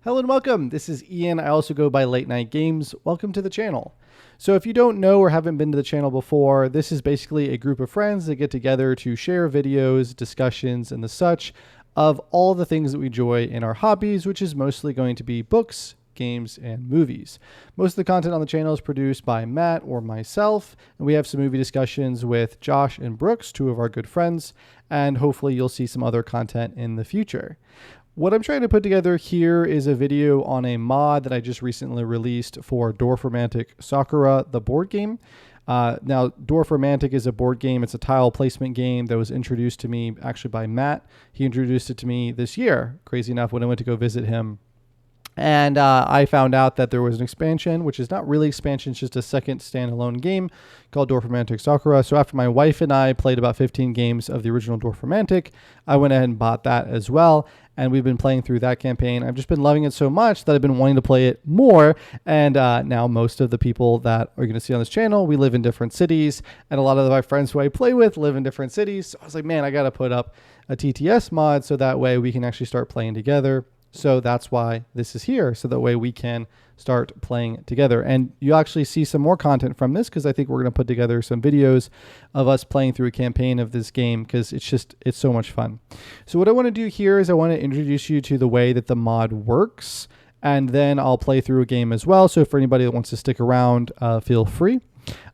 Hello and welcome. This is Ian. I also go by Late Night Games. Welcome to the channel. So if you don't know or haven't been to the channel before, this is basically a group of friends that get together to share videos, discussions, and the such of all the things that we enjoy in our hobbies, which is mostly going to be books, games, and movies. Most of the content on the channel is produced by Matt or myself, and we have some movie discussions with Josh and Brooks, two of our good friends, and hopefully you'll see some other content in the future. What I'm trying to put together here is a video on a mod that I just recently released for Dorfromantik Sakura, the board game. Now, Dorfromantik is a board game. It's a tile placement game that was introduced to me actually by Matt. He introduced it to me this year, crazy enough, when I went to go visit him. And I found out that there was an expansion, which is not really expansion, it's just a second standalone game called Dorfromantik Sakura. So after my wife and I played about 15 games of the original Dorfromantik, I went ahead and bought that as well. And we've been playing through that campaign. I've just been loving it so much that I've been wanting to play it more. And now most of the people that are going to see on this channel, we live in different cities. And a lot of my friends who I play with live in different cities. So I was like, man, I got to put up a TTS mod so that way we can actually start playing together. So that's why this is here, so that way we can start playing together. And you'll actually see some more content from this because I think we're going to put together some videos of us playing through a campaign of this game because it's so much fun. So what I want to do here is I want to introduce you to the way that the mod works, and then I'll play through a game as well. So for anybody that wants to stick around, feel free.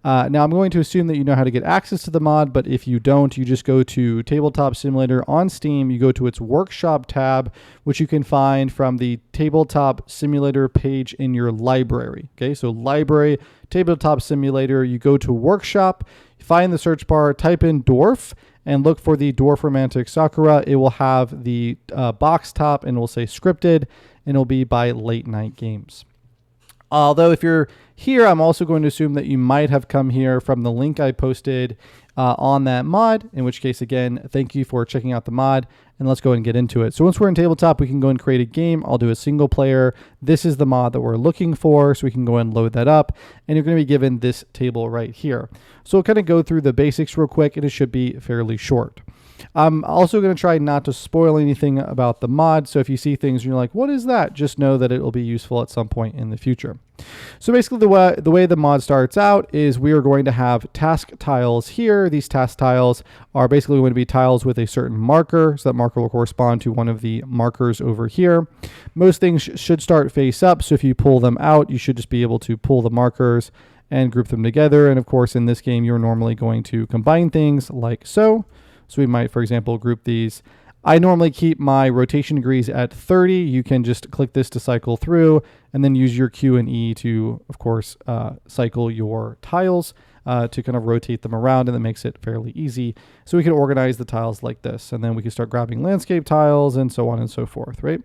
Now I'm going to assume that you know how to get access to the mod, but if you don't, you just go to Tabletop Simulator on Steam. You go to its Workshop tab, which you can find from the Tabletop Simulator page in your library. Okay, so Library, Tabletop Simulator, you go to Workshop, find the search bar, type in Dwarf, and look for the Dorfromantik Sakura. It will have the box top and it will say scripted, and it'll be by Late Night Games. Although if you're here, I'm also going to assume that you might have come here from the link I posted on that mod, in which case, again, thank you for checking out the mod, and let's go and get into it. So once we're in tabletop, we can go and create a game. I'll do a single player. This is the mod that we're looking for, so we can go and load that up, and you're going to be given this table right here. So we'll kind of go through the basics real quick, and it should be fairly short. I'm also going to try not to spoil anything about the mod, so if you see things and you're like, what is that? Just know that it will be useful at some point in the future. So basically the way the mod starts out is we are going to have task tiles here. These task tiles are basically going to be tiles with a certain marker, so that marker will correspond to one of the markers over here. Most things should start face up, so if you pull them out, you should just be able to pull the markers and group them together. And of course, in this game, you're normally going to combine things like so. So we might, for example, group these. I normally keep my rotation degrees at 30. You can just click this to cycle through and then use your Q and E to, of course, cycle your tiles to kind of rotate them around, and that makes it fairly easy. So we can organize the tiles like this, and then we can start grabbing landscape tiles and so on and so forth, right?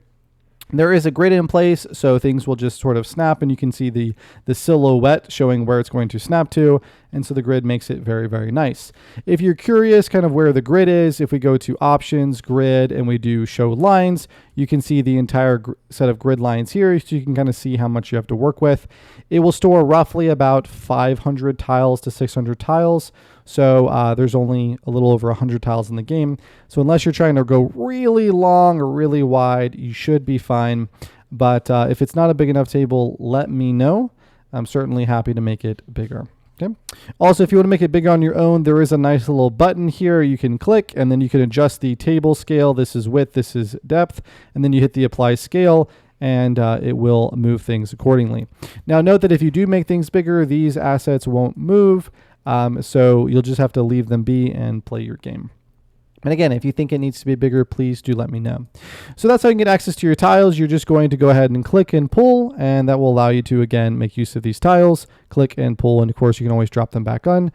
There is a grid in place, so things will just sort of snap, and you can see the silhouette showing where it's going to snap to, and so the grid makes it very, very nice. If you're curious kind of where the grid is, if we go to Options, Grid, and we do Show Lines, you can see the entire set of grid lines here, so you can kind of see how much you have to work with. It will store roughly about 500 tiles to 600 tiles, so there's only a little over 100 tiles in the game. So unless you're trying to go really long or really wide, you should be fine. But if it's not a big enough table, let me know. I'm certainly happy to make it bigger. Okay. Also, if you want to make it bigger on your own, there is a nice little button here you can click, and then you can adjust the table scale. This is width, this is depth, and then you hit the apply scale, and it will move things accordingly. Now note that if you do make things bigger, these assets won't move. So you'll just have to leave them be and play your game. And again, if you think it needs to be bigger, please do let me know. So that's how you can get access to your tiles. You're just going to go ahead and click and pull, and that will allow you to, again, make use of these tiles. Click and pull, and of course, you can always drop them back on.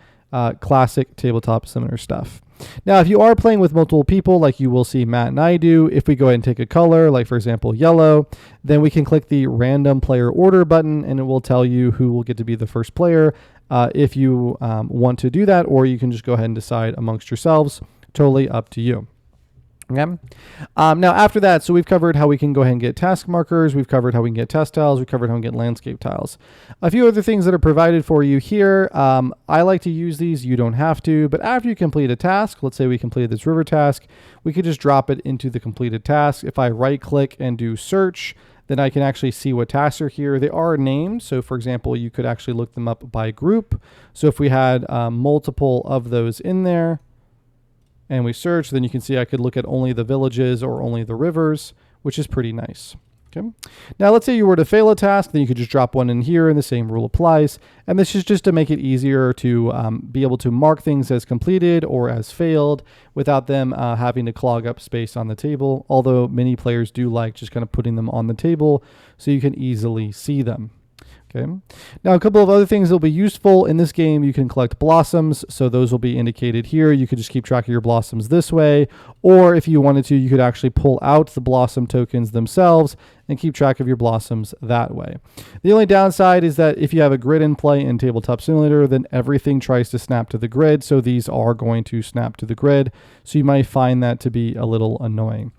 Classic tabletop similar stuff. Now, if you are playing with multiple people, like you will see Matt and I do, if we go ahead and take a color, like for example, yellow, then we can click the random player order button, and it will tell you who will get to be the first player if you want to do that, or you can just go ahead and decide amongst yourselves. Totally up to you. Okay. Now after that, so we've covered how we can go ahead and get task markers. We've covered how we can get test tiles. We've covered how we can get landscape tiles. A few other things that are provided for you here. I like to use these. You don't have to, but after you complete a task, let's say we completed this river task, we could just drop it into the completed task. If I right click and do search, then I can actually see what tasks are here. They are named. So for example, you could actually look them up by group. So if we had multiple of those in there and we search, then you can see I could look at only the villages or only the rivers, which is pretty nice. Okay. Now, let's say you were to fail a task, then you could just drop one in here and the same rule applies. And this is just to make it easier to be able to mark things as completed or as failed without them having to clog up space on the table. Although many players do like just kind of putting them on the table so you can easily see them. Okay. Now, a couple of other things that will be useful in this game. You can collect blossoms, so those will be indicated here. You could just keep track of your blossoms this way, or if you wanted to, you could actually pull out the blossom tokens themselves and keep track of your blossoms that way. The only downside is that if you have a grid in play in Tabletop Simulator, then everything tries to snap to the grid, so these are going to snap to the grid, so you might find that to be a little annoying.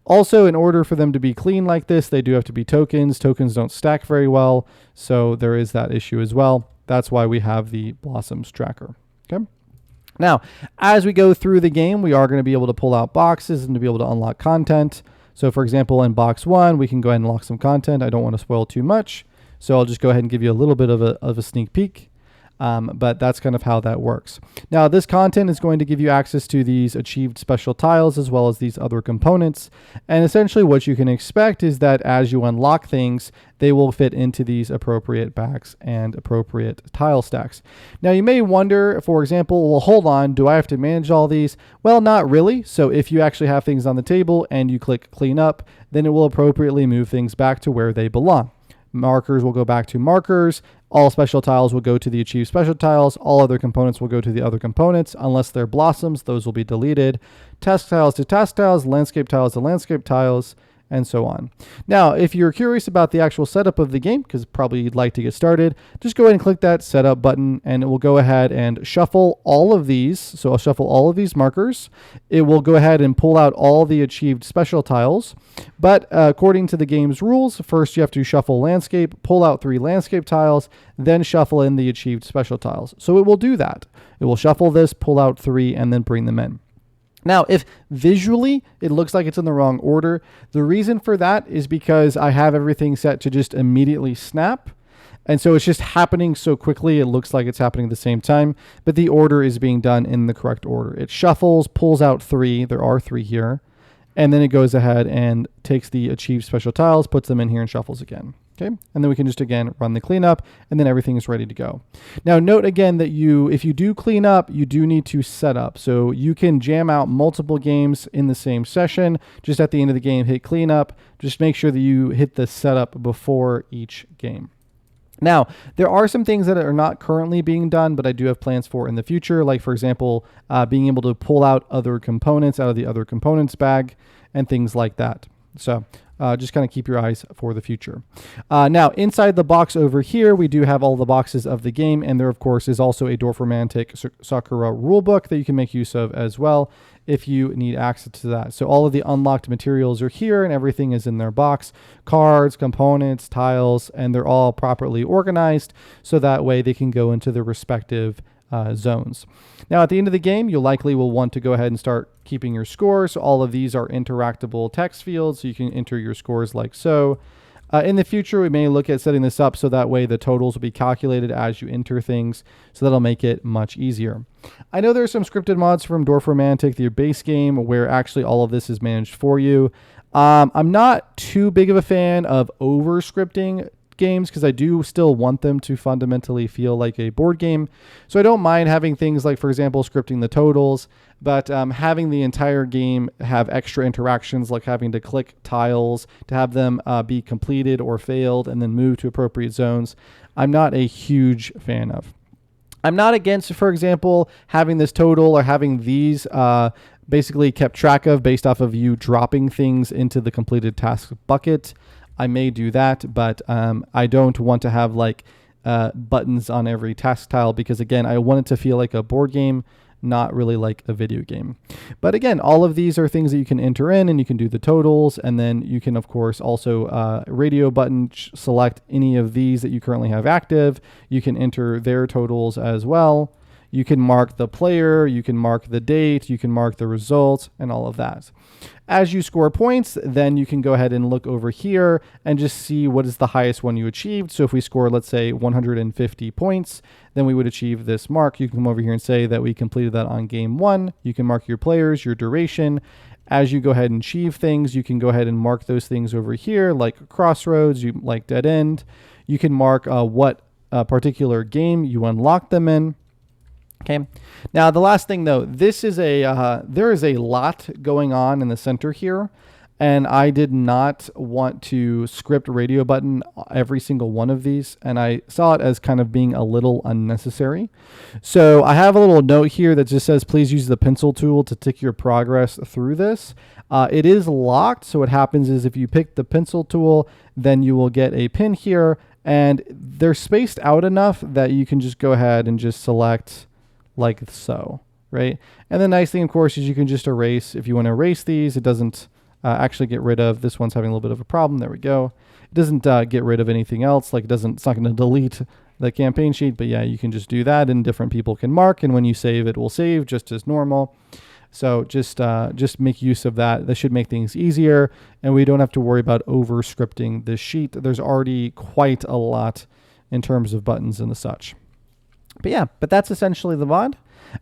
Also, in order for them to be clean like this, they do have to be tokens. Tokens don't stack very well, so there is that issue as well. That's why we have the blossoms tracker. Okay. Now, as we go through the game, we are going to be able to pull out boxes and to be able to unlock content. So for example, in box 1, we can go ahead and unlock some content. I don't want to spoil too much, so I'll just go ahead and give you a little bit of a sneak peek. But that's kind of how that works. Now, this content is going to give you access to these achieved special tiles as well as these other components. And essentially what you can expect is that as you unlock things, they will fit into these appropriate bags and appropriate tile stacks. Now, you may wonder, for example, well, hold on, do I have to manage all these? Well, not really. So if you actually have things on the table and you click clean up, then it will appropriately move things back to where they belong. Markers will go back to markers. All special tiles will go to the achieved special tiles. All other components will go to the other components. Unless they're blossoms, those will be deleted. Task tiles to task tiles, landscape tiles to landscape tiles, and so on. Now, if you're curious about the actual setup of the game, because probably you'd like to get started, just go ahead and click that setup button and it will go ahead and shuffle all of these. So I'll shuffle all of these markers. It will go ahead and pull out all the achieved special tiles. But according to the game's rules, first you have to shuffle landscape, pull out 3 landscape tiles, then shuffle in the achieved special tiles. So it will do that. It will shuffle this, pull out 3, and then bring them in. Now, if visually it looks like it's in the wrong order, the reason for that is because I have everything set to just immediately snap. And so it's just happening so quickly, it looks like it's happening at the same time, but the order is being done in the correct order. It shuffles, pulls out 3, there are 3 here, and then it goes ahead and takes the achieved special tiles, puts them in here and shuffles again. Okay, and then we can just again run the cleanup and then everything is ready to go. Now note again that if you do clean up, you do need to set up. So you can jam out multiple games in the same session. Just at the end of the game, hit cleanup. Just make sure that you hit the setup before each game. Now, there are some things that are not currently being done, but I do have plans for in the future. Like for example, being able to pull out other components out of the other components bag and things like that. So just kind of keep your eyes for the future. Now, inside the box over here, we do have all the boxes of the game. And there, of course, is also a Dorfromantik Sakura rulebook that you can make use of as well if you need access to that. So all of the unlocked materials are here and everything is in their box. Cards, components, tiles, and they're all properly organized. So that way they can go into their respective zones. Now, at the end of the game, you likely will want to go ahead and start keeping your scores. So all of these are interactable text fields, so you can enter your scores like so. In the future, we may look at setting this up so that way the totals will be calculated as you enter things, so that'll make it much easier. I know there's some scripted mods from Dorfromantik, the base game, where actually all of this is managed for you. I'm not too big of a fan of over-scripting games because I do still want them to fundamentally feel like a board game. So I don't mind having things like, for example, scripting the totals, but having the entire game have extra interactions like having to click tiles to have them be completed or failed and then move to appropriate zones, I'm not a huge fan of. I'm not against, for example, having this total or having these basically kept track of based off of you dropping things into the completed task bucket. I may do that, but I don't want to have like buttons on every task tile because, again, I want it to feel like a board game, not really like a video game. But again, all of these are things that you can enter in and you can do the totals. And then you can, of course, also radio button select any of these that you currently have active. You can enter their totals as well. You can mark the player, you can mark the date, you can mark the result, and all of that. As you score points, then you can go ahead and look over here and just see what is the highest one you achieved. So if we score, let's say 150 points, then we would achieve this mark. You can come over here and say that we completed that on game 1. You can mark your players, your duration. As you go ahead and achieve things, you can go ahead and mark those things over here, like crossroads, like dead end. You can mark what particular game you unlocked them in. Okay. Now the last thing though, this is there is a lot going on in the center here, and I did not want to script radio button every single one of these, and I saw it as kind of being a little unnecessary. So I have a little note here that just says, please use the pencil tool to tick your progress through this. It is locked, so what happens is if you pick the pencil tool, then you will get a pin here, and they're spaced out enough that you can just go ahead and just select like so, right? And the nice thing, of course, is you can just erase. If you want to erase these, it doesn't actually get rid of, this one's having a little bit of a problem. There we go. It doesn't get rid of anything else. Like it's not going to delete the campaign sheet, but yeah, you can just do that, and different people can mark. And when you save, it will save just as normal. So just make use of that. This should make things easier, and we don't have to worry about over scripting this sheet. There's already quite a lot in terms of buttons and the such. But yeah, that's essentially the mod.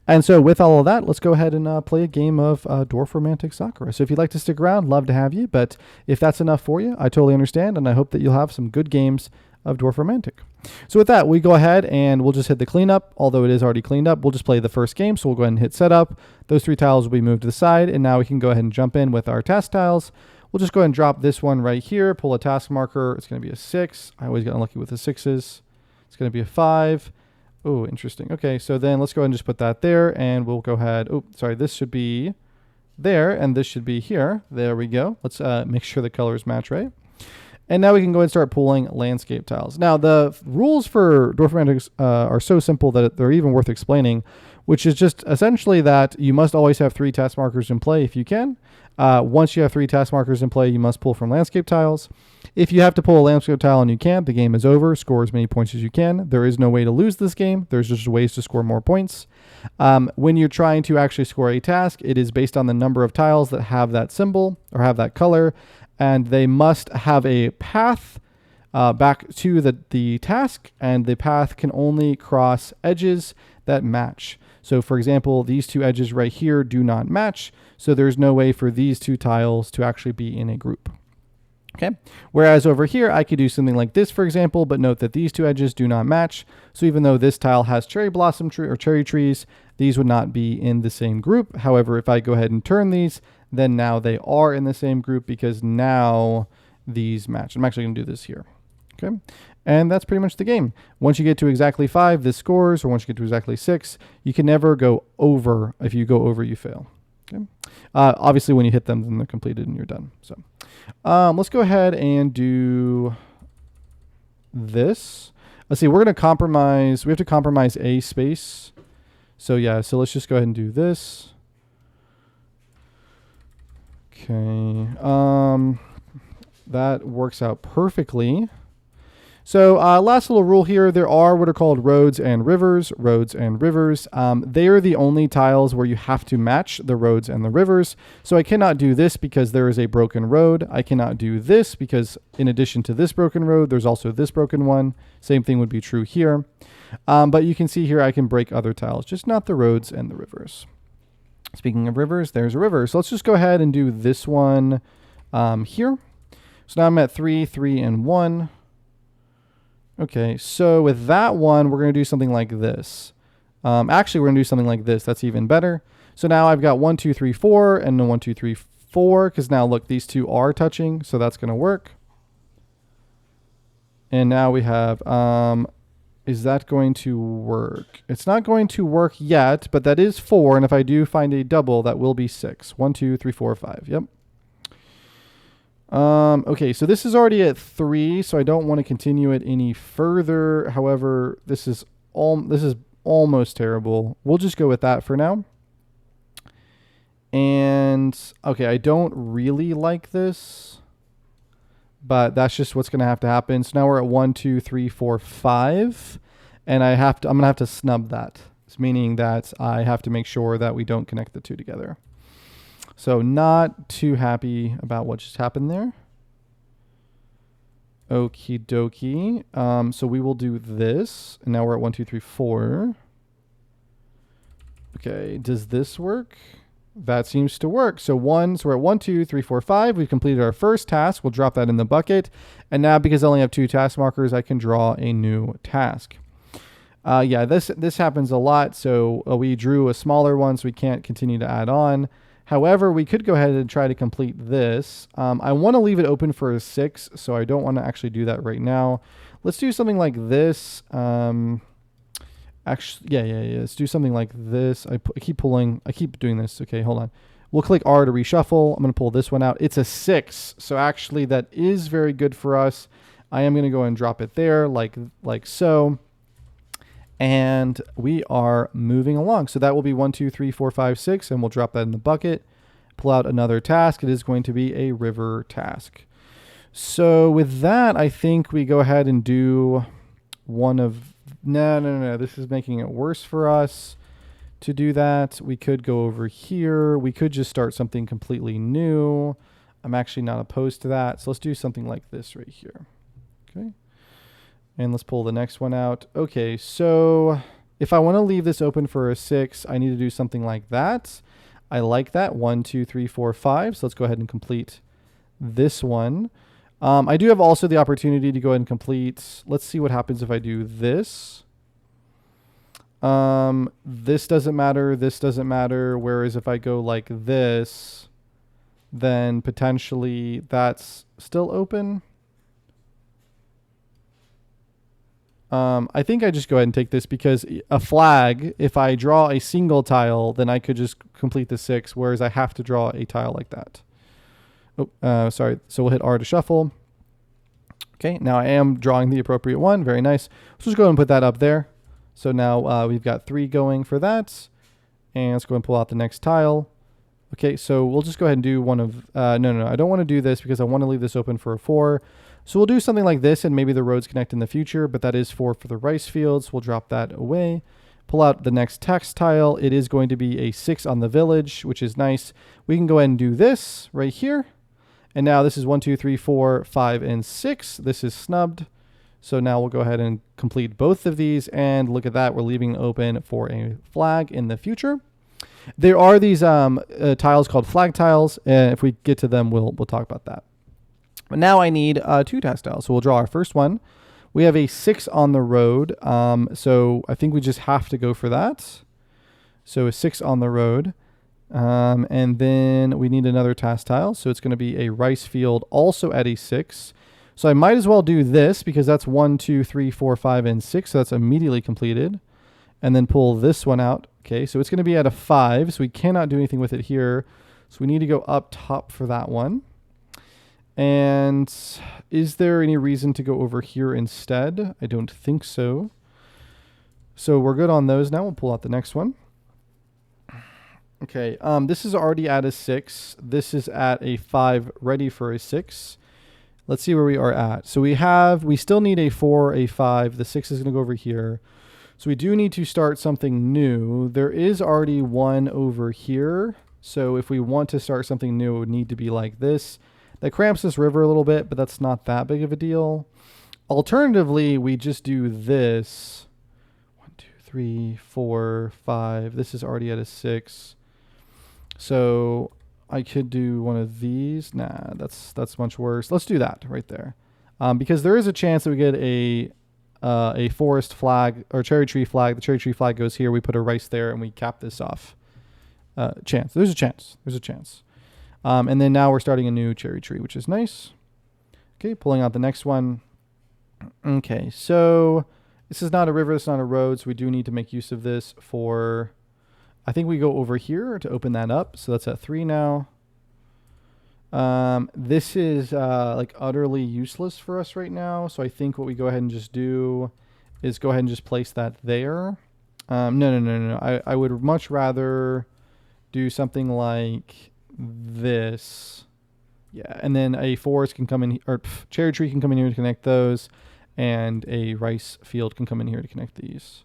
And so with all of that, let's go ahead and play a game of Dorfromantik Sakura. So if you'd like to stick around, love to have you. But if that's enough for you, I totally understand. And I hope that you'll have some good games of Dorfromantik. So with that, we go ahead and we'll just hit the cleanup. Although it is already cleaned up, we'll just play the first game. So we'll go ahead and hit setup. Those 3 tiles will be moved to the side. And now we can go ahead and jump in with our task tiles. We'll just go ahead and drop this one right here. Pull a task marker. It's going to be a 6. I always get unlucky with the 6s. It's going to be a 5. Oh, interesting. Okay, so then let's go ahead and just put that there, and we'll go ahead. Oh, sorry, this should be there, and this should be here. There we go. Let's make sure the colors match right. And now we can go ahead and start pulling landscape tiles. Now, the rules for Dorfromantik are so simple that they're even worth explaining, which is just essentially that you must always have 3 task markers in play if you can. Once you have 3 task markers in play, you must pull from landscape tiles. If you have to pull a landscape tile and you can't, the game is over. Score as many points as you can. There is no way to lose this game. There's just ways to score more points. When you're trying to actually score a task, it is based on the number of tiles that have that symbol or have that color, and they must have a path back to the task, and the path can only cross edges that match. So for example, these 2 edges right here do not match, so there's no way for these 2 tiles to actually be in a group. Okay. Whereas over here, I could do something like this, for example, but note that these 2 edges do not match. So even though this tile has cherry blossom tree or cherry trees, these would not be in the same group. However, if I go ahead and turn these, then now they are in the same group because now these match. I'm actually going to do this here. Okay. And that's pretty much the game. Once you get to exactly 5, this scores, or once you get to exactly 6, you can never go over. If you go over, you fail. Okay. Obviously, when you hit them, then they're completed and you're done. So let's go ahead and do this. Let's see. We're going to compromise. We have to compromise a space. So yeah. So let's just go ahead and do this. Okay. That works out perfectly. So last little rule here, there are what are called roads and rivers. Roads and rivers. They are the only tiles where you have to match the roads and the rivers. So I cannot do this because there is a broken road. I cannot do this because in addition to this broken road, there's also this broken one. Same thing would be true here. But you can see here I can break other tiles, just not the roads and the rivers. Speaking of rivers, there's a river. So let's just go ahead and do this one here. So now I'm at 3, 3, and 1. Okay, so with that one, we're going to do something like this. Actually, we're going to do something like this. That's even better. So now I've got 1, 2, 3, 4, and then 1, 2, 3, 4, because now look, these 2 are touching, so that's going to work. And now we have, is that going to work? It's not going to work yet, but that is 4, and if I do find a double, that will be 6. 1, 2, 3, 4, 5. Yep. Okay, so this is already at 3, so I don't want to continue it any further. However, this is almost terrible. We'll just go with that for now. And okay, I don't really like this, but that's just what's going to have to happen. So now we're at 1, 2, 3, 4, 5, and I'm going to have to snub that. It's meaning that I have to make sure that we don't connect the two together. So not too happy about what just happened there. Okie dokie. So we will do this. And now we're at 1, 2, 3, 4. Okay, does this work? That seems to work. So we're at 1, 2, 3, 4, 5. We've completed our first task. We'll drop that in the bucket. And now because I only have 2 task markers, I can draw a new task. Yeah, this happens a lot. So we drew a smaller one, so we can't continue to add on. However, we could go ahead and try to complete this. I want to leave it open for a 6, so I don't want to actually do that right now. Let's do something like this. Actually, yeah. Let's do something like this. I keep doing this. Okay, hold on. We'll click R to reshuffle. I'm going to pull this one out. It's a 6, so actually that is very good for us. I am going to go and drop it there like so. And we are moving along. So that will be 1, 2, 3, 4, 5, 6, and we'll drop that in the bucket. Pull out another task. It is going to be a river task. So with that, I think we go ahead and do one of... No. This is making it worse for us to do that. We could go over here. We could just start something completely new. I'm actually not opposed to that. So let's do something like this right here. Okay. And let's pull the next one out. Okay, so if I want to leave this open for a 6, I need to do something like that. I like that. 1, 2, 3, 4, 5. So let's go ahead and complete this one. I do have also the opportunity to go ahead and complete. Let's see what happens if I do this. This doesn't matter. This doesn't matter. Whereas if I go like this, then potentially that's still open. I think I just go ahead and take this because a flag, if I draw a single tile, then I could just complete the 6, whereas I have to draw a tile like that. Oh, sorry. So we'll hit R to shuffle. Okay, now I am drawing the appropriate one. Very nice. So just go ahead and put that up there. So now we've got 3 going for that. And let's go and pull out the next tile. Okay, so we'll just go ahead and do one of... No. I don't want to do this because I want to leave this open for a 4. So we'll do something like this, and maybe the roads connect in the future, but that is 4 for the rice fields. We'll drop that away. Pull out the next text tile. It is going to be a 6 on the village, which is nice. We can go ahead and do this right here. And now this is 1, 2, 3, 4, 5, and 6. This is snubbed. So now we'll go ahead and complete both of these, and look at that. We're leaving open for a flag in the future. There are these tiles called flag tiles, and if we get to them, we'll talk about that. But now I need 2 task tiles. So we'll draw our first one. We have a 6 on the road. So I think we just have to go for that. So a 6 on the road. And then we need another task tile. So it's going to be a rice field also at a 6. So I might as well do this because that's 1, 2, 3, 4, 5, and 6. So that's immediately completed. And then pull this one out. Okay, so it's going to be at a 5. So we cannot do anything with it here. So we need to go up top for that one. And is there any reason to go over here instead? I don't think so. So we're good on those now. We'll pull out the next one. Okay, this is already at a 6. This is at a 5, ready for a 6. Let's see where we are at. So we still need a 4, a 5. The 6 is going to go over here. So we do need to start something new. There is already one over here. So if we want to start something new, it would need to be like this. That cramps this river a little bit, but that's not that big of a deal. Alternatively, we just do this. 1, 2, 3, 4, 5. This is already at a 6. So I could do one of these. Nah, that's much worse. Let's do that right there. Because there is a chance that we get a forest flag or cherry tree flag. The cherry tree flag goes here. We put a rice there and we cap this off. Chance. There's a chance. There's a chance. And then now we're starting a new cherry tree, which is nice. Okay, pulling out the next one. Okay, so this is not a river, it's not a road, so we do need to make use of this for... I think we go over here to open that up. So that's at 3 now. This is like utterly useless for us right now. So I think what we go ahead and just do is go ahead and just place that there. No. I would much rather do something like this. Yeah, and then a forest can come in, or cherry tree can come in here to connect those, and a rice field can come in here to connect these.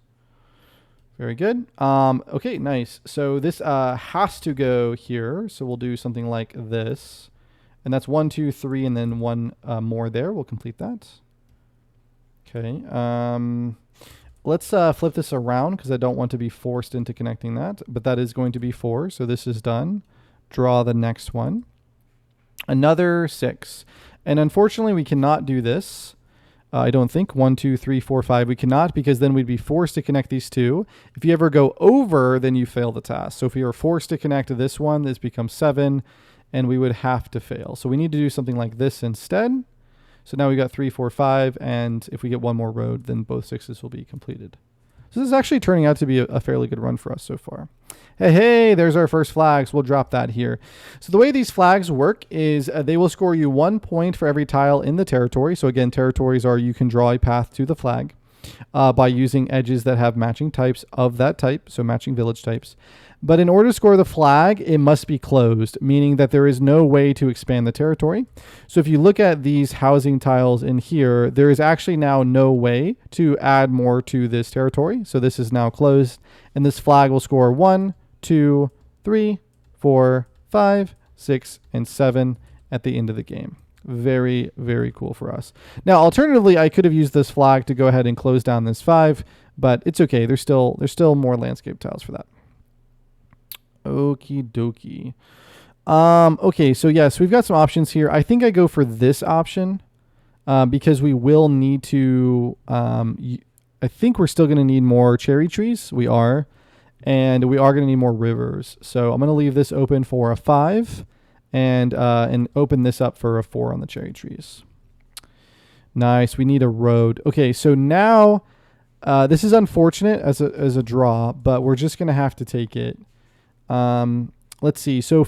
Very good. Okay, nice. So this has to go here. So we'll do something like this. And that's 1, 2, 3, and then one more there. We'll complete that. Okay. Let's flip this around because I don't want to be forced into connecting that. But that is going to be 4. So this is done. Draw the next one. Another 6. And unfortunately, we cannot do this. I don't think 1, 2, 3, 4, 5. We cannot because then we'd be forced to connect these two. If you ever go over, then you fail the task. So if you are forced to connect to this one, this becomes 7, and we would have to fail. So we need to do something like this instead. So now we got 3, 4, 5, and if we get one more road, then both 6s will be completed. So this is actually turning out to be a fairly good run for us so far. Hey, there's our first flags. We'll drop that here. So the way these flags work is they will score you 1 point for every tile in the territory. So again, territories are you can draw a path to the flag by using edges that have matching types of that type, so matching village types. But in order to score the flag, it must be closed, meaning that there is no way to expand the territory. So if you look at these housing tiles in here, there is actually now no way to add more to this territory. So this is now closed, and this flag will score 1, 2, 3, 4, 5, 6, and 7 at the end of the game. Very, very cool for us. Now, alternatively, I could have used this flag to go ahead and close down this 5, but it's okay. There's still more landscape tiles for that. Okie dokie. Okay, so yes, we've got some options here. I think I go for this option because we will need to, I think we're still going to need more cherry trees. We are. And we are going to need more rivers. So I'm going to leave this open for a 5 and open this up for a 4 on the cherry trees. Nice. We need a road. Okay, so now this is unfortunate as a draw, but we're just going to have to take it. Let's see. So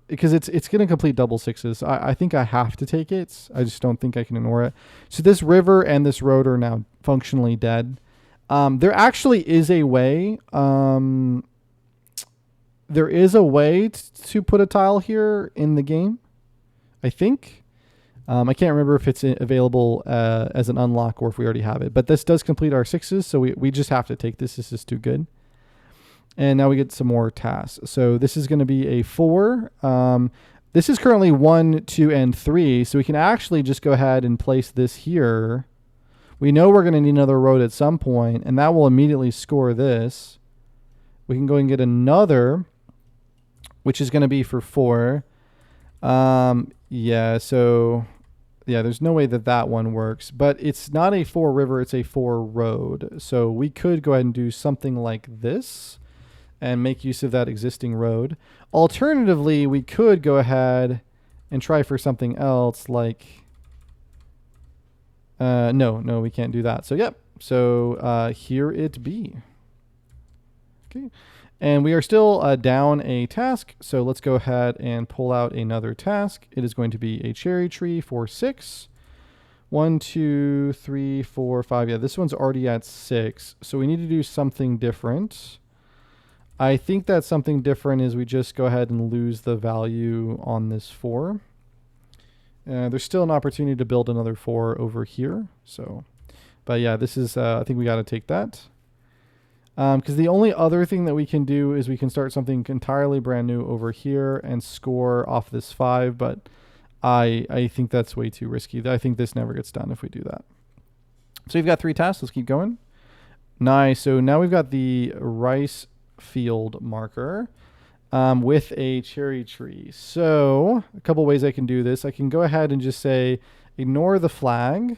because it's going to complete double 6s, I think I have to take it. I just don't think I can ignore it. So this river and this road are now functionally dead. There actually is a way. There is a way to put a tile here in the game, I think. I can't remember if it's available as an unlock or if we already have it. But this does complete our 6s, so we just have to take this. This is too good. And now we get some more tasks. So this is going to be a 4. This is currently 1, 2, and 3. So we can actually just go ahead and place this here. We know we're going to need another road at some point, and that will immediately score this. We can go and get another, which is going to be for 4. Yeah, so yeah, there's no way that one works. But it's not a 4 river, it's a 4 road. So we could go ahead and do something like this and make use of that existing road. Alternatively, we could go ahead and try for something else like... No, we can't do that. So, yep. So, here it be. Okay. And we are still down a task. So let's go ahead and pull out another task. It is going to be a cherry tree for 6. 1, 2, 3, 4, 5. Yeah, this one's already at 6. So we need to do something different. I think that something different is we just go ahead and lose the value on this 4. There's still an opportunity to build another 4 over here. So, but yeah, this is, I think we got to take that. Because the only other thing that we can do is we can start something entirely brand new over here and score off this 5. But I think that's way too risky. I think this never gets done if we do that. So you've got 3 tasks. Let's keep going. Nice. So now we've got the rice field marker. With a cherry tree. So a couple ways I can do this. I can go ahead and just say ignore the flag,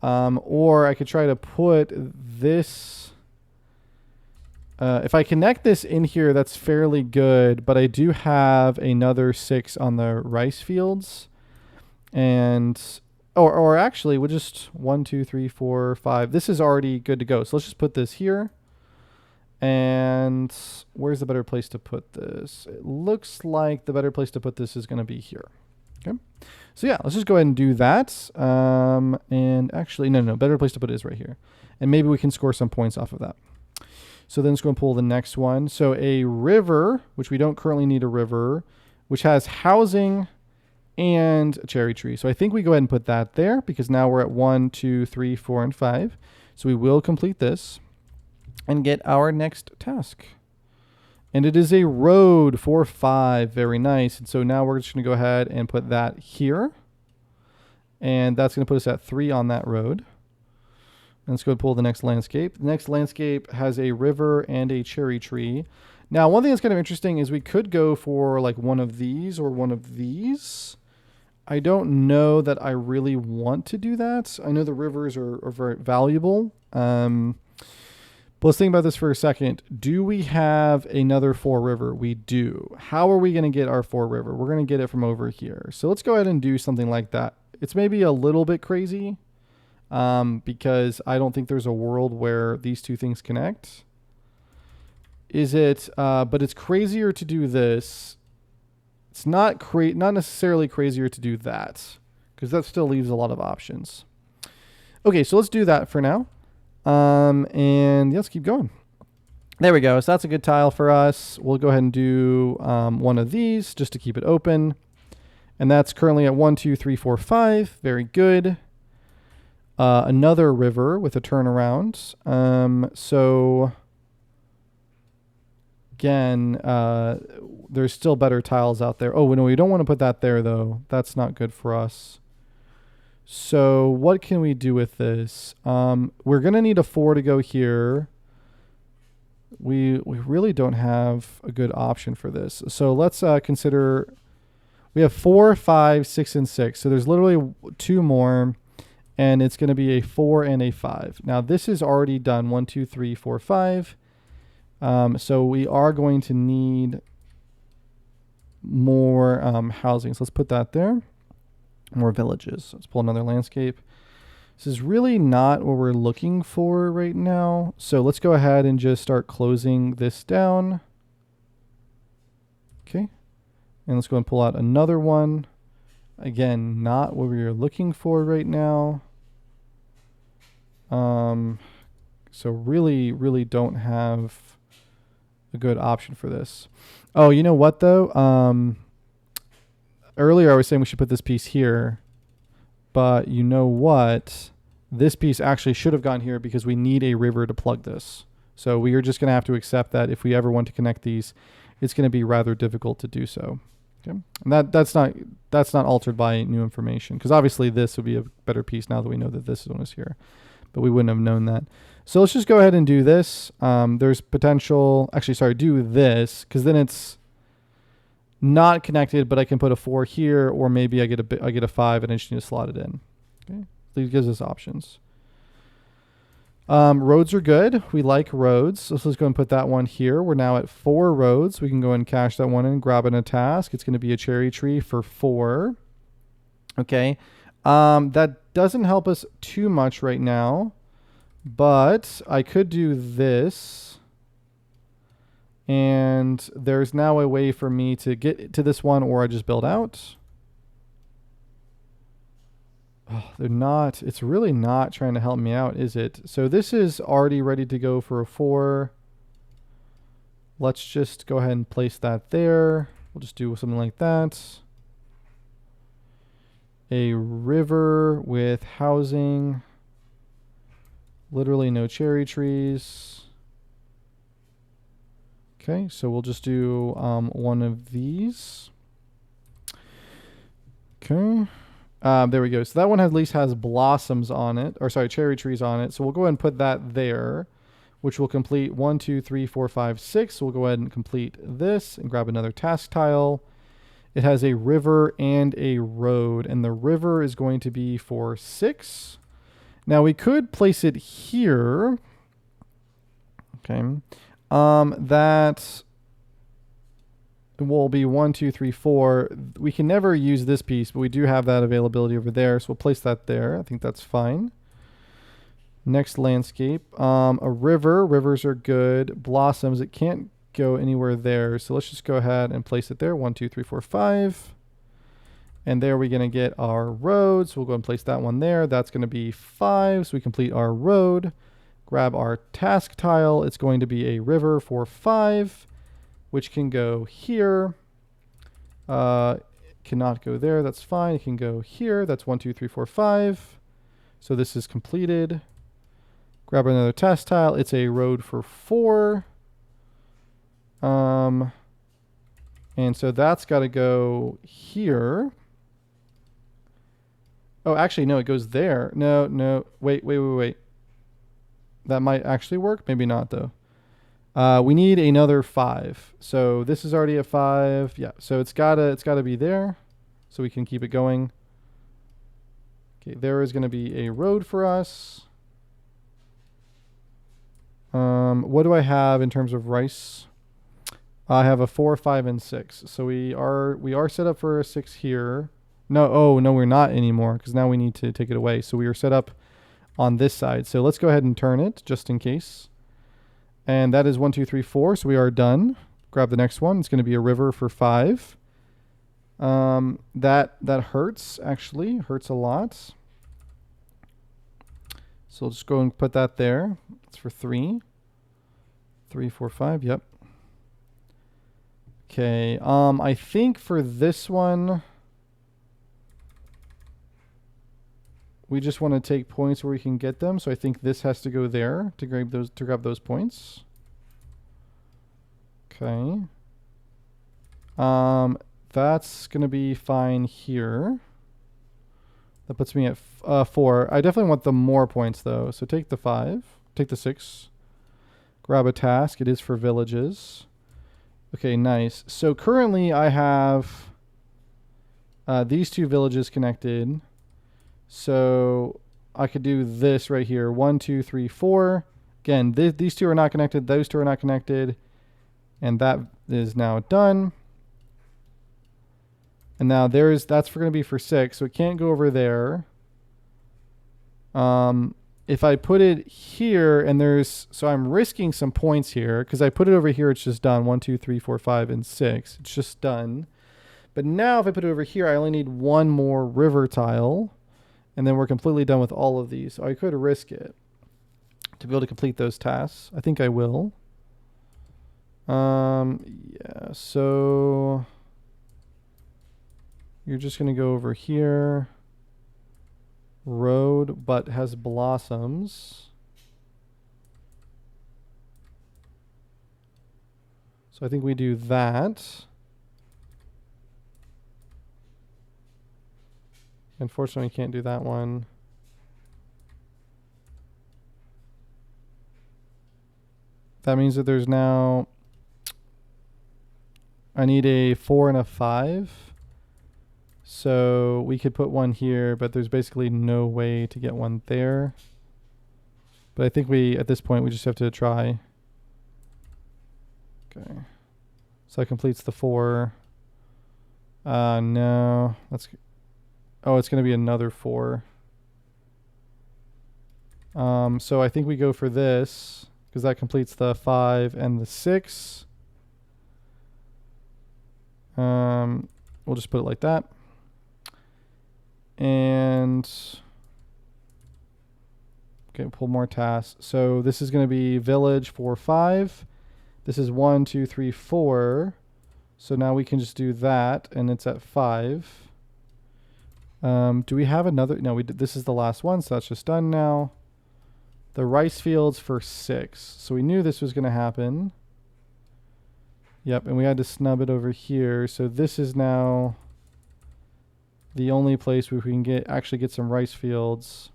or I could try to put this. If I connect this in here, that's fairly good, but I do have another 6 on the rice fields, and or actually we'll just 1, 2, 3, 4, 5. This is already good to go. So let's just put this here. And where's the better place to put this? It looks like the better place to put this is going to be here. Okay. So yeah, let's just go ahead and do that. And actually, no, better place to put it is right here. And maybe we can score some points off of that. So then let's go and pull the next one. So a river, which we don't currently need a river, which has housing and a cherry tree. So I think we go ahead and put that there because now we're at 1, 2, 3, 4, and 5. So we will complete this. and get our next task. And it is a road for 5. Very nice. And so now we're just going to go ahead and put that here. And that's going to put us at 3 on that road. And let's go pull the next landscape. The next landscape has a river and a cherry tree. Now, one thing that's kind of interesting is we could go for like one of these or one of these. I don't know that I really want to do that. I know the rivers are very valuable. But let's think about this for a second. Do we have another 4 river? We do. How are we going to get our 4 river? We're going to get it from over here. So let's go ahead and do something like that. It's maybe a little bit crazy because I don't think there's a world where these two things connect. Is it? But it's crazier to do this. It's not necessarily crazier to do that because that still leaves a lot of options. Okay, so let's do that for now. And let's keep going. There we go. So that's a good tile for us. We'll go ahead and do one of these just to keep it open. And that's currently at 1, 2, 3, 4, 5. Very good. Another river with a turnaround. So again, there's still better tiles out there. Oh, no, we don't want to put that there though. That's not good for us. So what can we do with this? We're going to need a 4 to go here. We really don't have a good option for this. So let's consider, we have 4, 5, 6, and 6. So there's literally 2 more, and it's going to be a 4 and a 5. Now this is already done, 1, 2, 3, 4, 5. So we are going to need more housing. So let's put that there. More villages. Let's pull another landscape. This is really not what we're looking for right now. So let's go ahead and just start closing this down. Okay. And let's go and pull out another one. Again, not what we're looking for right now. So really don't have a good option for this. Oh, you know what though? Earlier I was saying we should put this piece here, but you know what? This piece actually should have gone here because we need a river to plug this. So we are just going to have to accept that if we ever want to connect these, it's going to be rather difficult to do so. Okay, and that's not altered by new information because obviously this would be a better piece now that we know that this one is here, but we wouldn't have known that. So let's just go ahead and do this. There's potential. Actually, sorry, do this because then it's not connected, but I can put a 4 here, or maybe I get a 5 and I just need to slot it in. Okay, it gives us options. Roads are good. We like roads. So let's go and put that one here. We're now at 4 roads. We can go and cache that one in, grab in a task. It's going to be a cherry tree for 4. Okay. That doesn't help us too much right now, but I could do this. And there's now a way for me to get to this one, or I just build out. Oh, it's really not trying to help me out, is it? So this is already ready to go for a 4. Let's just go ahead and place that there. We'll just do something like that. A river with housing. Literally no cherry trees. Okay, so we'll just do one of these. Okay, there we go. So that one at least has blossoms on it, or sorry, cherry trees on it. So we'll go ahead and put that there, which will complete 1, 2, 3, 4, 5, 6. So we'll go ahead and complete this and grab another task tile. It has a river and a road, and the river is going to be for 6. Now we could place it here. Okay. That will be 1, 2, 3, 4. We can never use this piece, but we do have that availability over there. So we'll place that there. I think that's fine. Next landscape, a river. Rivers are good. Blossoms, it can't go anywhere there. So let's just go ahead and place it there. 1, 2, 3, 4, 5. And there we're going to get our road. So we'll go and place that one there. That's going to be 5. So we complete our road. Grab our task tile. It's going to be a river for 5, which can go here. Cannot go there. That's fine. It can go here. That's 1, 2, 3, 4, 5. So this is completed. Grab another task tile. It's a road for 4. And so that's got to go here. Oh, actually, no, it goes there. No. Wait. That might actually work. Maybe not, though. We need another 5. So this is already a 5. Yeah, so it's gotta be there so we can keep it going. Okay, there is going to be a road for us. What do I have in terms of rice? I have a 4, 5, and 6. So we are set up for a 6 here. No, we're not anymore because now we need to take it away. So we are set up on this side. So let's go ahead and turn it just in case. And that is 1, 2, 3, 4. So we are done. Grab the next one. It's going to be a river for 5. That hurts, actually. Hurts a lot. So we'll just go and put that there. It's for 3. 3, 4, 5. Yep. Okay. I think for this one, we just want to take points where we can get them. So I think this has to go there to grab those points. Okay. That's going to be fine here. That puts me at 4. I definitely want the more points though. So take the 5, take the 6, grab a task. It is for villages. Okay, nice. So currently I have these 2 villages connected. So I could do this right here. 1, 2, 3, 4. Again, these 2 are not connected. Those 2 are not connected. And that is now done. And now that's going to be for 6. So it can't go over there. If I put it here and so I'm risking some points here because I put it over here. It's just done. 1, 2, 3, 4, 5, and 6. It's just done. But now if I put it over here, I only need 1 more river tile. And then we're completely done with all of these. So I could risk it to be able to complete those tasks. I think I will. Yeah, so you're just going to go over here. Road, but has blossoms. So I think we do that. Unfortunately, I can't do that one. That means that there's now... I need a 4 and a 5. So we could put one here, but there's basically no way to get one there. But I think at this point, we just have to try. Okay. So that completes the 4. No. Oh, it's going to be another 4. So I think we go for this because that completes the 5 and the 6. We'll just put it like that. And okay, pull more tasks. So this is going to be village 4, 5. This is 1, 2, 3, 4. So now we can just do that, and it's at 5. Do we have another? No, we did. This is the last one, so that's just done now. The rice fields for 6. So we knew this was going to happen. Yep, and we had to snub it over here. So this is now the only place where we can actually get some rice fields.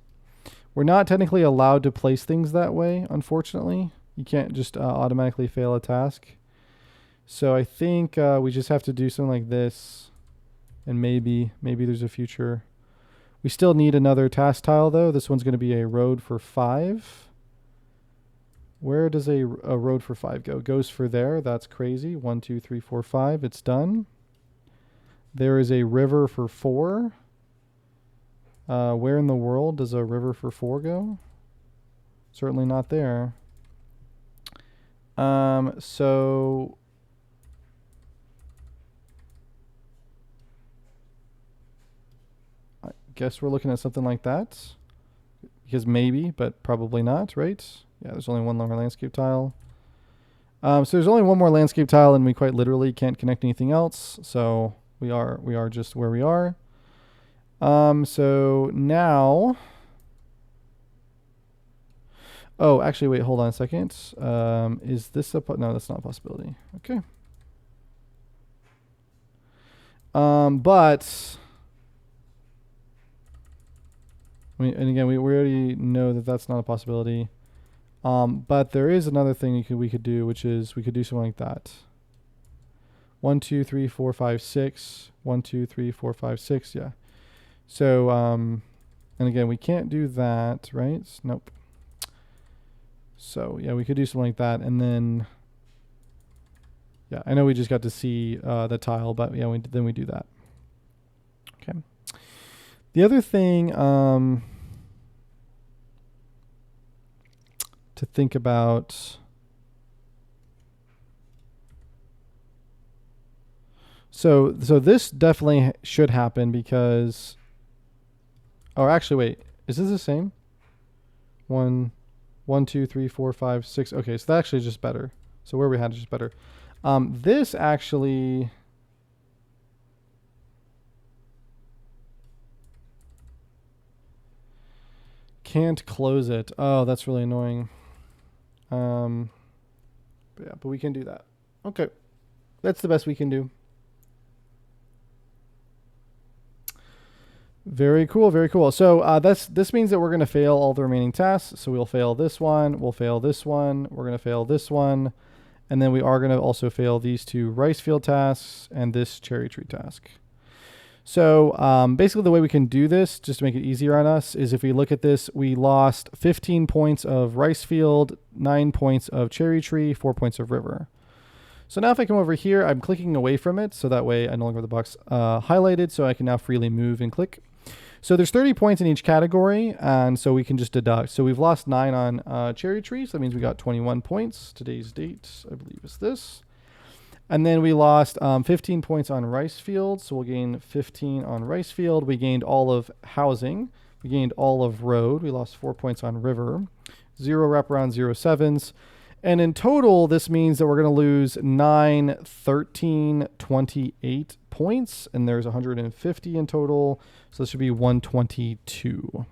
We're not technically allowed to place things that way, unfortunately. You can't just automatically fail a task. So I think we just have to do something like this. And maybe there's a future. We still need another task tile, though. This one's going to be a road for 5. Where does a road for 5 go? It goes for there. That's crazy. 1, 2, 3, 4, 5. It's done. There is a river for 4. Where in the world does a river for 4 go? Certainly not there. So I guess we're looking at something like that. Because maybe, but probably not, right? Yeah, there's only one more landscape tile. So there's only one more landscape tile, and we quite literally can't connect anything else. So we are just where we are. So now, Oh, actually, wait, hold on a second. Is this no, that's not a possibility. Okay. But and again, we already know that that's not a possibility. But there is another thing we could do, which is we could do something like that. 1, 2, 3, 4, 5, 6. 1, 2, 3, 4, 5, 6. Yeah. So, and again, we can't do that, right? Nope. So yeah, we could do something like that, and then yeah, I know we just got to see the tile, but yeah, then we do that. Okay. The other thing to think about. So this definitely should happen because. Or actually, wait, is this the same? 1, 2, 3, 4, 5, 6. Okay, so that actually is just better. So where we had is just better. This actually. Can't close it. Oh, that's really annoying. But yeah, but we can do that. Okay. That's the best we can do. Very cool, very cool. So this means that we're going to fail all the remaining tasks. So we'll fail this one, we'll fail this one, we're going to fail this one, and then we are going to also fail these 2 rice field tasks and this cherry tree task. So basically the way we can do this, just to make it easier on us, is if we look at this, we lost 15 points of rice field, 9 points of cherry tree, 4 points of river. So now if I come over here, I'm clicking away from it, so that way I no longer have the box highlighted, so I can now freely move and click. So there's 30 points in each category, and so we can just deduct. So we've lost 9 on cherry tree, so that means we got 21 points. Today's date, I believe, is this. And then we lost 15 points on rice field, so we'll gain 15 on rice field. We gained all of housing. We gained all of road. We lost 4 points on river. 0 wraparound, 0 sevens. And in total, this means that we're going to lose 9, 13, 28 points, and there's 150 in total, so this should be 122,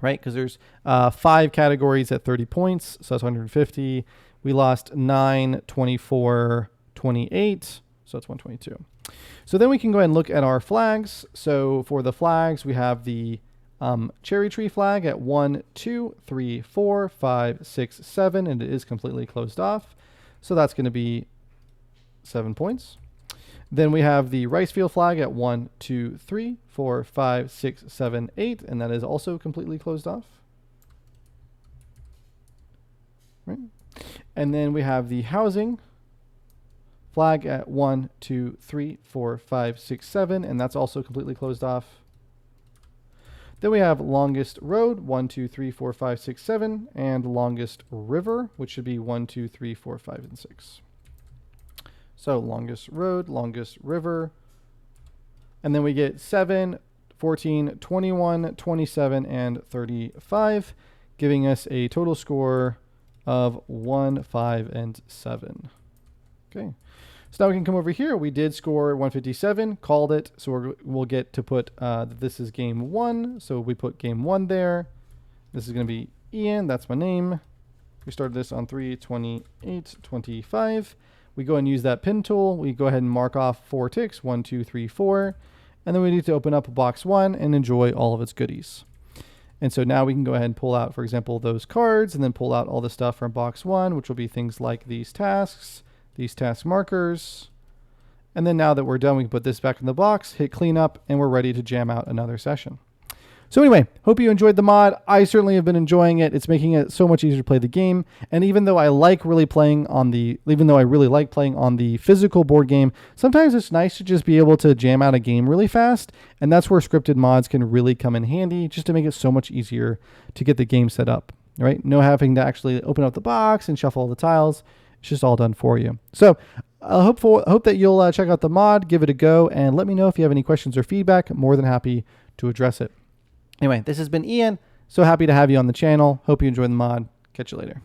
right? Because there's 5 categories at 30 points, so that's 150. We lost 9, 24, 28, so that's 122. So then we can go ahead and look at our flags. So for the flags, we have the cherry tree flag at 1, 2, 3, 4, 5, 6, 7, and it is completely closed off. So that's going to be 7 points. Then we have the rice field flag at 1, 2, 3, 4, 5, 6, 7, 8, and that is also completely closed off. Right. And then we have the housing flag at 1, 2, 3, 4, 5, 6, 7, and that's also completely closed off. Then we have longest road, 1, 2, 3, 4, 5, 6, 7, and longest river, which should be 1, 2, 3, 4, 5, and 6. So longest road, longest river, and then we get 7, 14, 21, 27, and 35, giving us a total score of 1, 5, and 7. Okay. So now we can come over here. We did score 157, called it. So we'll get to put, this is game 1. So we put game 1 there. This is going to be Ian. That's my name. We started this on 3/28/25. We go and use that pin tool. We go ahead and mark off 4 ticks, 1, 2, 3, 4. And then we need to open up box 1 and enjoy all of its goodies. And so now we can go ahead and pull out, for example, those cards, and then pull out all the stuff from box 1, which will be things like these tasks, these task markers. And then now that we're done, we can put this back in the box, hit clean up, and we're ready to jam out another session. So anyway, hope you enjoyed the mod. I certainly have been enjoying it. It's making it so much easier to play the game. And even though I like really playing on the, even though I really like playing on the physical board game, sometimes it's nice to just be able to jam out a game really fast. And that's where scripted mods can really come in handy, just to make it so much easier to get the game set up, right? No having to actually open up the box and shuffle all the tiles. It's just all done for you. So I hope that you'll check out the mod, give it a go, and let me know if you have any questions or feedback. I'm more than happy to address it. Anyway, this has been Ian. So happy to have you on the channel. Hope you enjoyed the mod. Catch you later.